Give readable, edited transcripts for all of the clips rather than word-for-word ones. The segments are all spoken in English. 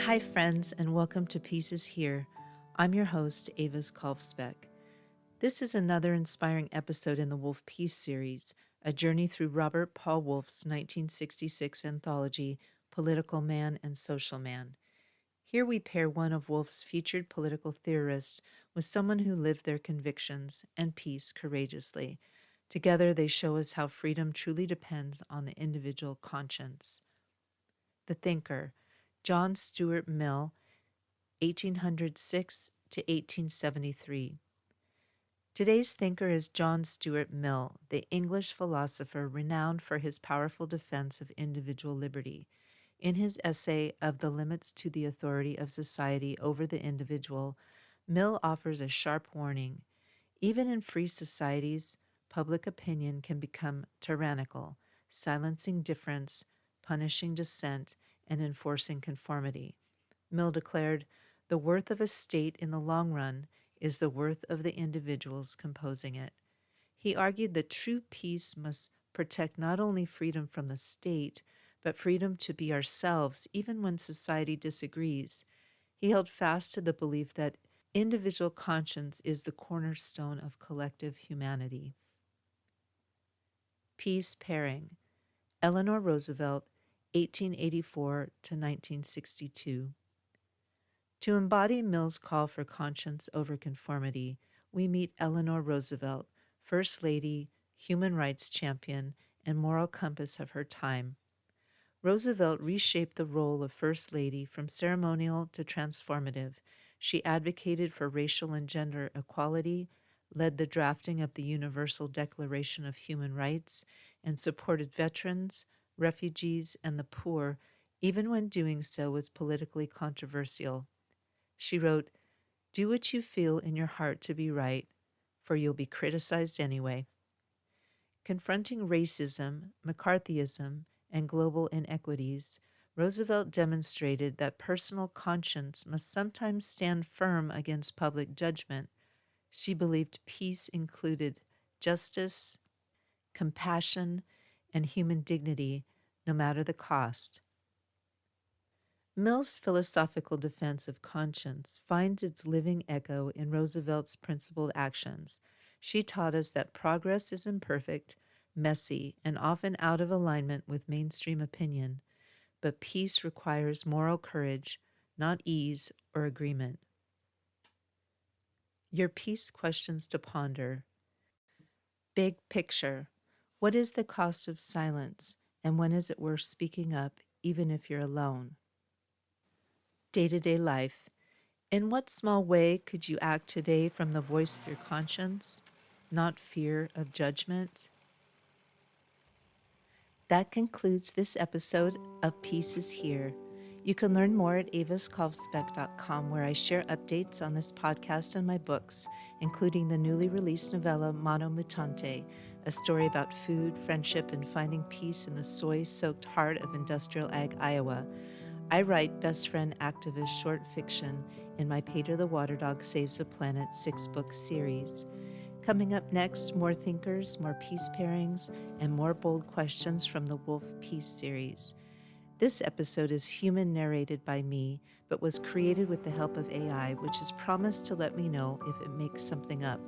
Hi, friends, and welcome to Peace is Here. I'm your host, Avis Kalfsbeek. This is another inspiring episode in the Wolff Peace series, a journey through Robert Paul Wolff's 1966 anthology, Political Man and Social Man. Here we pair one of Wolff's featured political theorists with someone who lived their convictions and peace courageously. Together, they show us how freedom truly depends on the individual conscience. The thinker, John Stuart Mill, 1806 to 1873. Today's thinker is John Stuart Mill, the English philosopher renowned for his powerful defense of individual liberty. In his essay Of the Limits to the Authority of Society over the Individual, Mill offers a sharp warning. Even in free societies, public opinion can become tyrannical, silencing difference, punishing dissent, and enforcing conformity. Mill declared, "The worth of a state in the long run is the worth of the individuals composing it." He argued that true peace must protect not only freedom from the state, but freedom to be ourselves, even when society disagrees. He held fast to the belief that individual conscience is the cornerstone of collective humanity. Peace pairing. Eleanor Roosevelt, 1884 to 1962. To embody Mill's call for conscience over conformity, we meet Eleanor Roosevelt, First Lady, human rights champion, and moral compass of her time. Roosevelt reshaped the role of First Lady from ceremonial to transformative. She advocated for racial and gender equality, led the drafting of the Universal Declaration of Human Rights, and supported veterans, refugees, and the poor, even when doing so was politically controversial. She wrote, "Do what you feel in your heart to be right, for you'll be criticized anyway." Confronting racism, McCarthyism, and global inequities, Roosevelt demonstrated that personal conscience must sometimes stand firm against public judgment. She believed peace included justice, compassion, and human dignity, no matter the cost. Mill's philosophical defense of conscience finds its living echo in Roosevelt's principled actions. She taught us that progress is imperfect, messy, and often out of alignment with mainstream opinion, but peace requires moral courage, not ease or agreement. Your peace questions to ponder. Big picture. What is the cost of silence, and when is it worth speaking up, even if you're alone? Day-to-day life. In what small way could you act today from the voice of your conscience, not fear of judgment? That concludes this episode of Peace is Here. You can learn more at aviskalfsbeek.com, where I share updates on this podcast and my books, including the newly released novella Mano Mutante, a story about food, friendship, and finding peace in the soy-soaked heart of industrial ag Iowa. I write best friend activist short fiction in my Pedro the Water Dog Saves the Planet 6-book series. Coming up next, more thinkers, more peace pairings, and more bold questions from the Wolff Peace series. This episode is human narrated by me, but was created with the help of AI, which has promised to let me know if it makes something up.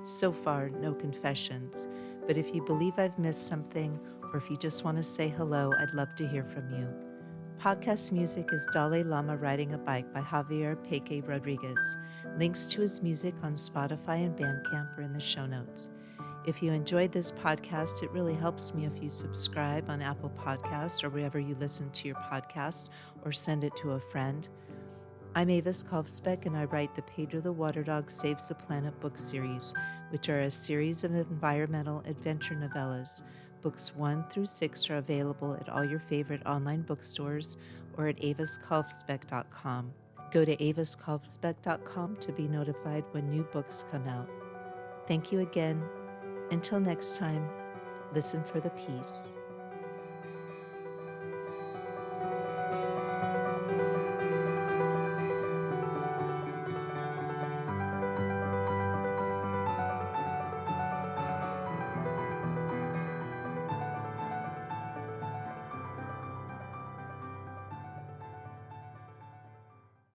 So far, no confessions, but if you believe I've missed something, or if you just want to say hello, I'd love to hear from you. Podcast music is Dalai Lama Riding a Bike by Javier Peque Rodriguez. Links to his music on Spotify and Bandcamp are in the show notes. If you enjoyed this podcast, it really helps me if you subscribe on Apple Podcasts or wherever you listen to your podcasts, or send it to a friend. I'm Avis Kalfsbeek, and I write the Pedro the Water Dog Saves the Planet book series, which are a series of environmental adventure novellas. Books 1 through 6 are available at all your favorite online bookstores or at aviskalfsbeek.com. Go to aviskalfsbeek.com to be notified when new books come out. Thank you again. Until next time, listen for the peace.